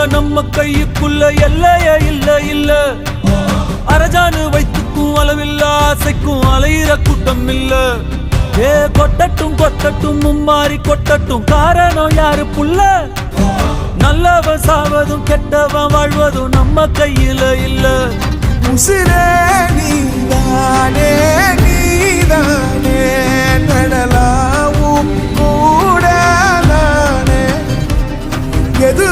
நம்ம கையுக்குள்ள எல்லைய இல்ல இல்ல. அரஜானு வைத்துக்கும் அளவில்ல, ஆசைக்கும் அலையிற கூட்டம் இல்ல. ஏ கொட்டட்டும் கொட்டட்டும் மும்மாறி கொட்டட்டும், காரணம் யாரு புள்ள? நல்லவன் சாவதும் கெட்டவன் வாழ்வதும் நம்ம கையில இல்ல. உசிரே நீதானே நீதானே, நடலாவும் கூட நானே. எது